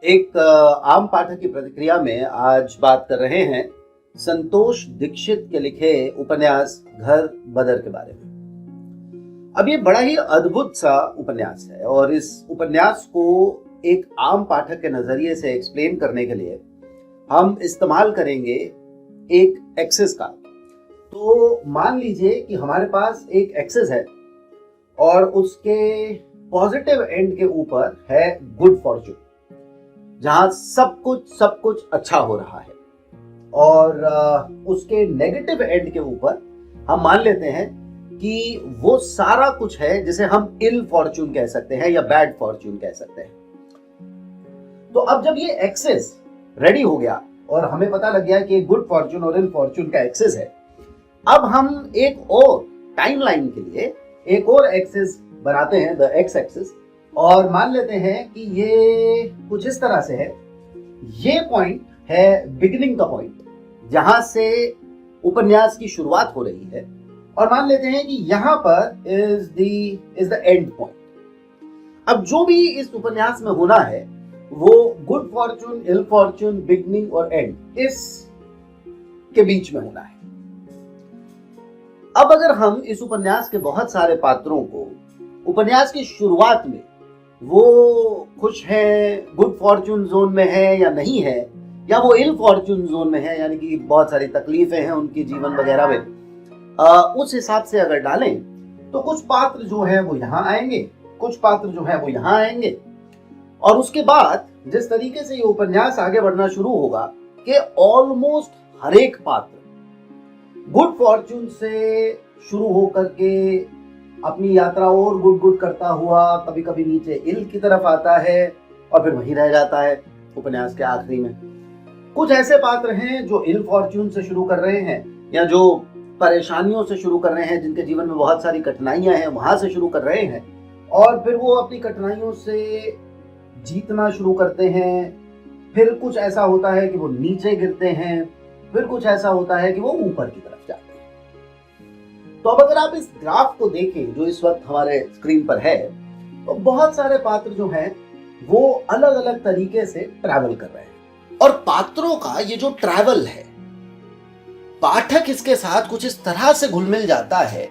एक आम पाठक की प्रतिक्रिया में आज बात कर रहे हैं संतोष दीक्षित के लिखे उपन्यास घर बदर के बारे में। अब ये बड़ा ही अद्भुत सा उपन्यास है और इस उपन्यास को एक आम पाठक के नजरिए से एक्सप्लेन करने के लिए हम इस्तेमाल करेंगे एक एक्सिस का। तो मान लीजिए कि हमारे पास एक एक्सिस है और उसके पॉजिटिव एंड के ऊपर है गुड फॉर्चून, जहां सब कुछ अच्छा हो रहा है, और उसके नेगेटिव एंड के ऊपर हम मान लेते हैं कि वो सारा कुछ है जिसे हम इल फॉर्चून कह सकते हैं या बैड फॉर्चून कह सकते हैं। तो अब जब ये एक्सिस रेडी हो गया और हमें पता लग गया कि गुड फॉर्चून और इल फॉर्चून का एक्सिस है, अब हम एक और टाइमलाइन के लिए एक और एक्सिस बनाते हैं, द एक्स एक्सिस, और मान लेते हैं कि ये कुछ इस तरह से है। ये पॉइंट है बिगिनिंग का पॉइंट, जहां से उपन्यास की शुरुआत हो रही है, और मान लेते हैं कि यहां पर इज द एंड पॉइंट। अब जो भी इस उपन्यास में होना है वो गुड फॉर्चून, इल फॉर्चून, बिगिनिंग और एंड, इस के बीच में होना है। अब अगर हम इस उपन्यास के बहुत सारे पात्रों को उपन्यास की शुरुआत में वो खुश है, गुड फॉर्चून जोन में है या नहीं है, या वो इल फॉर्चून जोन में है, यानी कि बहुत सारी तकलीफें हैं उनकी जीवन वगैरह में, उस हिसाब से अगर डालें तो कुछ पात्र जो है वो यहाँ आएंगे, कुछ पात्र जो है वो यहाँ आएंगे, और उसके बाद जिस तरीके से ये उपन्यास आगे बढ़ना शुरू होगा कि ऑलमोस्ट हर एक पात्र गुड फॉर्चून से शुरू होकर के अपनी यात्रा और गुड गुड करता हुआ कभी कभी नीचे इल की तरफ आता है और फिर वहीं रह जाता है उपन्यास के आखिरी में। कुछ ऐसे पात्र हैं जो इल फॉर्चून से शुरू कर रहे हैं या जो परेशानियों से शुरू कर रहे हैं, जिनके जीवन में बहुत सारी कठिनाइयां हैं, वहां से शुरू कर रहे हैं, और फिर वो अपनी कठिनाइयों से जीतना शुरू करते हैं। फिर कुछ ऐसा होता है कि वो नीचे गिरते हैं, फिर कुछ ऐसा होता है कि वो ऊपर की तरफ जाते हैं। तो अब अगर आप इस ग्राफ को देखें जो इस वक्त हमारे स्क्रीन पर है, तो बहुत सारे पात्र जो हैं वो अलग अलग तरीके से ट्रैवल कर रहे हैं, और पात्रों का ये जो ट्रैवल है, पाठक इसके साथ कुछ इस तरह से घुल मिल जाता है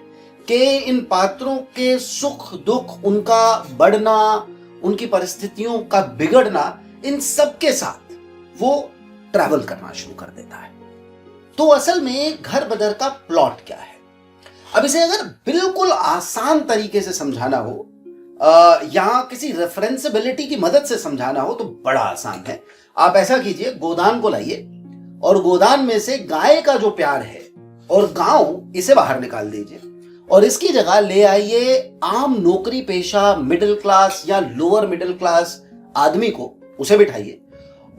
कि इन पात्रों के सुख दुख, उनका बढ़ना, उनकी परिस्थितियों का बिगड़ना, इन सब के साथ वो ट्रैवल करना शुरू कर देता है। तो असल में घर बदर का प्लॉट क्या है? अब इसे अगर बिल्कुल आसान तरीके से समझाना हो या किसी रेफरेंसिबिलिटी की मदद से समझाना हो तो बड़ा आसान है। आप ऐसा कीजिए, गोदान को लाइए और गोदान में से गाय का जो प्यार है और गांव, इसे बाहर निकाल दीजिए और इसकी जगह ले आइए आम नौकरी पेशा मिडिल क्लास या लोअर मिडिल क्लास आदमी को, उसे बिठाइए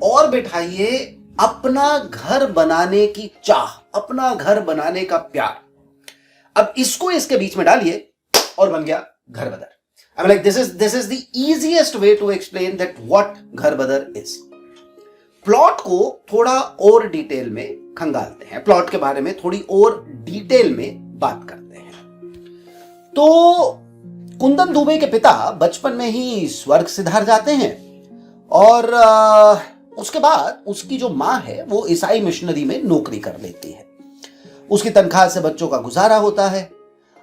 और बिठाइए अपना घर बनाने की चाह, अपना घर बनाने का प्यार। अब इसको इसके बीच में डालिए और बन गया घर बदर। I mean, like this is the easiest way to explain that what घर बदर is। प्लॉट को थोड़ा और डिटेल में खंगालते हैं, प्लॉट के बारे में थोड़ी और डिटेल में बात करते हैं। तो कुंदन दुबे के पिता बचपन में ही स्वर्ग सिधार जाते हैं और उसके बाद उसकी जो माँ है वो ईसाई मिशनरी में नौकरी कर लेती है। उसकी तनख्वाह से बच्चों का गुजारा होता है।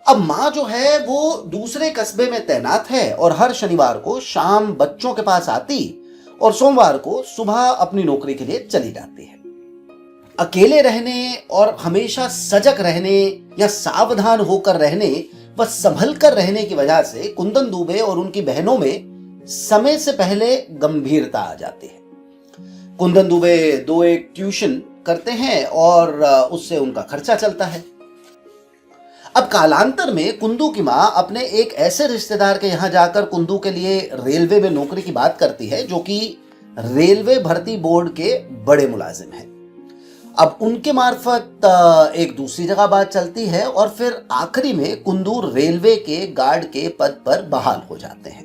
अब माँ जो है वो दूसरे कस्बे में तैनात है और हर शनिवार को शाम बच्चों के पास आती और सोमवार को सुबह अपनी नौकरी के लिए चली जाती है। अकेले रहने और हमेशा सजग रहने या सावधान होकर रहने व संभल कर रहने की वजह से कुंदन दुबे और उनकी बहनों में समय से पहले गंभीरता आ जाती है। कुंदन दुबे 2-1 ट्यूशन करते हैं और उससे उनका खर्चा चलता है। अब कालांतर में कुंदू की माँ अपने एक ऐसे रिश्तेदार के यहाँ जाकर कुंदू के लिए रेलवे में नौकरी की बात करती है जो कि रेलवे भर्ती बोर्ड के बड़े मुलाजिम हैं। अब उनके मार्फत एक दूसरी जगह बात चलती है और फिर आखिरी में कुंदू रेलवे के गार्ड के पद पर बहाल हो जाते हैं।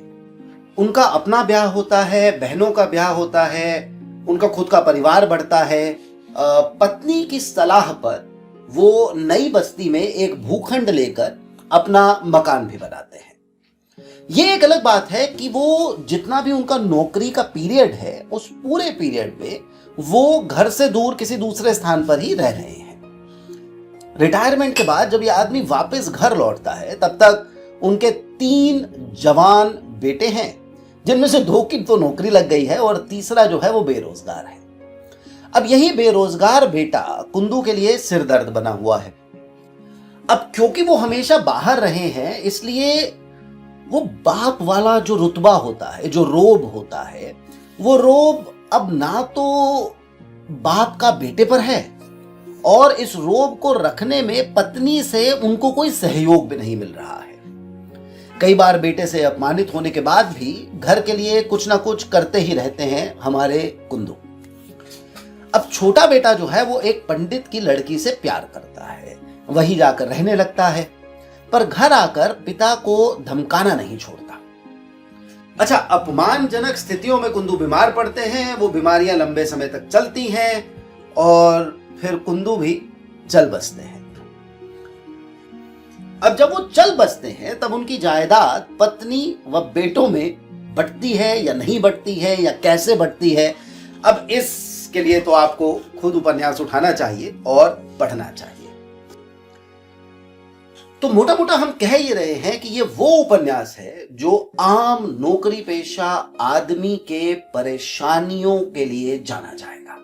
उनका अपना ब्याह होता है, बहनों का ब्याह होता है, उनका खुद का परिवार बढ़ता है। पत्नी की सलाह पर वो नई बस्ती में एक भूखंड लेकर अपना मकान भी बनाते हैं। ये एक अलग बात है कि वो जितना भी उनका नौकरी का पीरियड है, उस पूरे पीरियड में वो घर से दूर किसी दूसरे स्थान पर ही रह रहे हैं। रिटायरमेंट के बाद जब ये आदमी वापस घर लौटता है, तब तक उनके 3 जवान बेटे हैं, जिनमें से 2 की तो नौकरी लग गई है और तीसरा जो है वो बेरोजगार है। अब यही बेरोजगार बेटा कुंदू के लिए सिरदर्द बना हुआ है। अब क्योंकि वो हमेशा बाहर रहे हैं, इसलिए वो बाप वाला जो रुतबा होता है, जो रोब होता है, वो रोब अब ना तो बाप का बेटे पर है, और इस रोब को रखने में पत्नी से उनको कोई सहयोग भी नहीं मिल रहा है। कई बार बेटे से अपमानित होने के बाद भी घर के लिए कुछ ना कुछ करते ही रहते हैं हमारे कुंदू। अब छोटा बेटा जो है वो एक पंडित की लड़की से प्यार करता है, वहीं जाकर रहने लगता है, पर घर आकर पिता को धमकाना नहीं छोड़ता। अच्छा, अपमानजनक स्थितियों में कुंदू बीमार पड़ते हैं, वो बीमारियां लंबे समय तक चलती हैं और फिर कुंदू भी चल बसते हैं। अब जब वो चल बसते हैं, तब उनकी जायदाद पत्नी व बेटों में बंटती है या नहीं बंटती है, या कैसे बंटती है, अब इसके लिए तो आपको खुद उपन्यास उठाना चाहिए और पढ़ना चाहिए। तो मोटा मोटा हम कह ही रहे हैं कि ये वो उपन्यास है जो आम नौकरी पेशा आदमी के परेशानियों के लिए जाना जाएगा।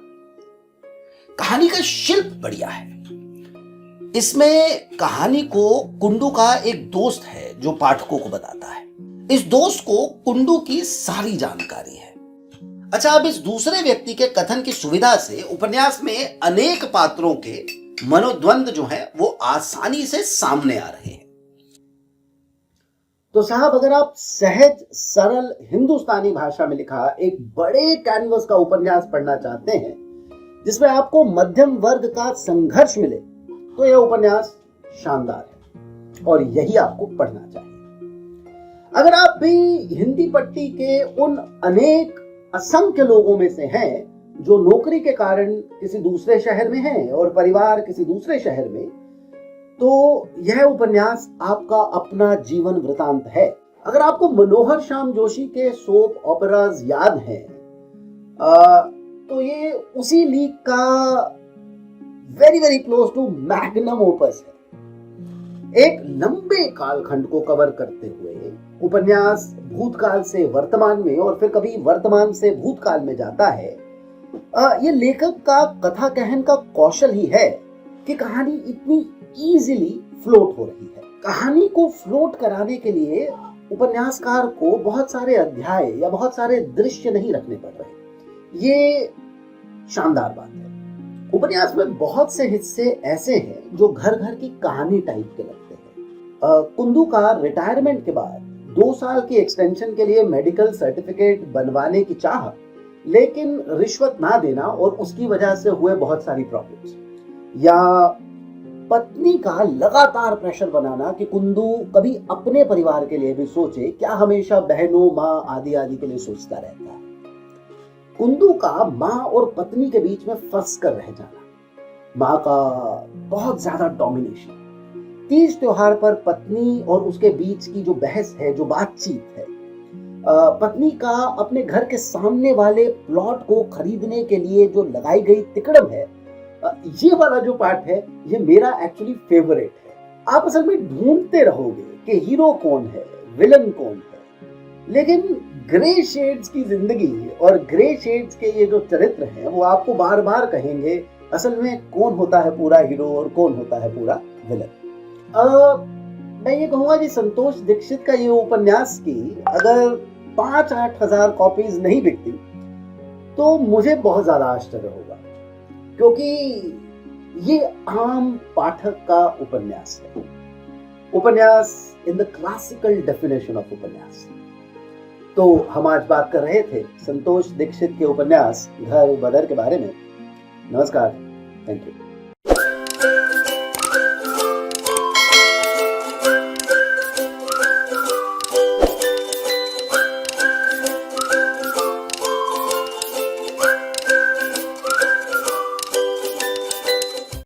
कहानी का शिल्प बढ़िया है। इसमें कहानी को कुंदू का एक दोस्त है जो पाठकों को बताता है। इस दोस्त को कुंदू की सारी जानकारी है। अच्छा, अब इस दूसरे व्यक्ति के कथन की सुविधा से उपन्यास में अनेक पात्रों के मनोद्वंद जो है वो आसानी से सामने आ रहे हैं। तो साहब, अगर आप सहज सरल हिंदुस्तानी भाषा में लिखा एक बड़े कैनवस का उपन्यास पढ़ना चाहते हैं, जिसमें आपको मध्यम वर्ग का संघर्ष मिले, तो यह उपन्यास शानदार है और यही आपको पढ़ना चाहिए। अगर आप भी हिंदी पट्टी के उन अनेक असंख्य लोगों में से हैं जो नौकरी के कारण किसी दूसरे शहर में हैं और परिवार किसी दूसरे शहर में, तो यह उपन्यास आपका अपना जीवन वृतांत है। अगर आपको मनोहर श्याम जोशी के सोप ओपेराज याद हैं, तो ये उसी लीग का very very close to magnum opus है। एक लंबे कालखंड को कवर करते हुए उपन्यास भूतकाल से वर्तमान में और फिर कभी वर्तमान से भूतकाल में जाता है। ये लेखक का कथा कहन का कौशल ही है कि कहानी इतनी इजीली फ्लोट हो रही है। कहानी को फ्लोट कराने के लिए उपन्यासकार को बहुत सारे अध्याय या बहुत सारे दृश्य नहीं रखने पड़ रहे। ये शानदार बात है। उपन्यास में बहुत से हिस्से ऐसे हैं जो घर घर की कहानी टाइप के लगते हैं। कुंदू का रिटायरमेंट के बाद 2 साल की एक्सटेंशन के लिए मेडिकल सर्टिफिकेट बनवाने की चाह, लेकिन रिश्वत ना देना और उसकी वजह से हुए बहुत सारी प्रॉब्लम्स, या पत्नी का लगातार प्रेशर बनाना कि कुंदू कभी अपने परिवार के लिए भी सोचे, क्या हमेशा बहनों, माँ आदि आदि के लिए सोचता रहता है। कुंदू का माँ और पत्नी के बीच में फंस कर रह जाना, माँ का बहुत ज्यादा डोमिनेशन, तीज त्योहार पर पत्नी और उसके बीच की जो बहस है, जो बातचीत है, पत्नी का अपने घर के सामने वाले प्लॉट को खरीदने के लिए जो लगाई गई तिकड़म है, ये वाला जो पार्ट है, ये मेरा एक्चुअली फेवरेट है। आप असल में ढूंढते रहोगे कि हीरो कौन है, विलन कौन है, लेकिन ग्रे शेड्स की जिंदगी और ग्रे शेड्स के ये जो चरित्र हैं वो आपको बार बार कहेंगे असल में कौन होता है पूरा हीरो और कौन होता है पूरा विलन। मैं ये कहूंगा कि संतोष दीक्षित का ये उपन्यास की अगर 5-8 हजार कॉपीज नहीं बिकती तो मुझे बहुत ज्यादा आश्चर्य होगा, क्योंकि ये आम पाठक का उपन्यास है। उपन्यास in the classical definition of उपन्यास। तो हम आज बात कर रहे थे संतोष दीक्षित के उपन्यास घर बदर के बारे में। नमस्कार, थैंक यू।